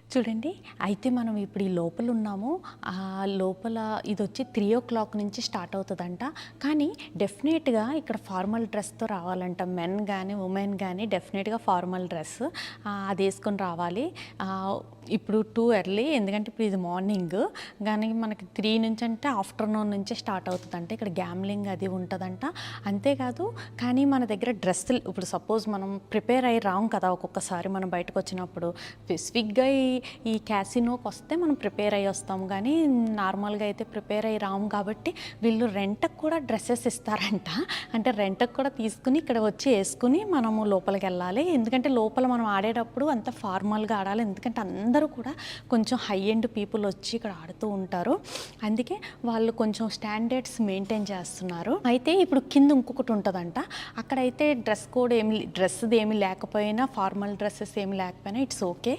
చూడండి. అయితే మనం ఇప్పుడు ఈ లోపల ఉన్నాము. లోపల ఇదొచ్చి 3:00 నుంచి స్టార్ట్ అవుతదంట. కానీ డెఫినేట్‌గా ఇక్కడ ఫార్మల్ డ్రెస్‌తో రావాలంట. మెన్ గానీ, వుమెన్ గానీ డెఫినేట్‌గా ఫార్మల్ డ్రెస్ అదేసుకొని రావాలి. ఇప్పుడు టూ ఎర్లీ ఎందుకంటే ఇప్పుడు ఇది మార్నింగ్. కానీ మనకి 3 నుంచి అంటే ఆఫ్టర్‌నూన్ నుంచే స్టార్ట్ అవుతదంట. ఇక్కడ గ్యామ్లింగ్ అది ఉంటదంట. అంతేకాదు కానీ మన దగ్గర డ్రెస్సులు ఇప్పుడు సపోజ్ మనం ప్రిపేర్ అయ్యి రాము కదా! ఒక్కొక్కసారి మనం బయటకొచ్చినప్పుడు. స్పెసిఫిక్‌గా ఈ క్యాసినోకి వస్తే మనం ప్రిపేర్ అయ్యి వస్తాము. కానీ నార్మల్‌గా అయితే ప్రిపేర్ అయ్యి రాము కాబట్టి వీళ్ళు రెంట్‌కి కూడా డ్రెస్సెస్ ఇస్తారంట. అంటే రెంట్‌కి కూడా తీసుకుని ఇక్కడ వచ్చి ఏసుకుని మనము లోపలికెళ్ళాలి. ఎందుకంటే లోపల మనం ఆడేటప్పుడు అంతా ఫార్మల్‌గా ఆడాలి. ఎందుకంటే అందరూ కూడా కొంచెం హై ఎండ్ పీపుల్ వచ్చి ఇక్కడ ఆడుతూ ఉంటారు. అందుకే వాళ్ళు కొంచెం స్టాండర్డ్స్ మెయింటైన్ చేస్తున్నారు. అయితే ఇప్పుడు కింద ఇంకొకటి ఉంటదంట. అక్కడైతే డ్రెస్‌ది ఏమి లేకపోయినా ఫార్మల్ డ్రెసెస్ ఏమి లేకపోయినా ఇట్స్ ఓకే.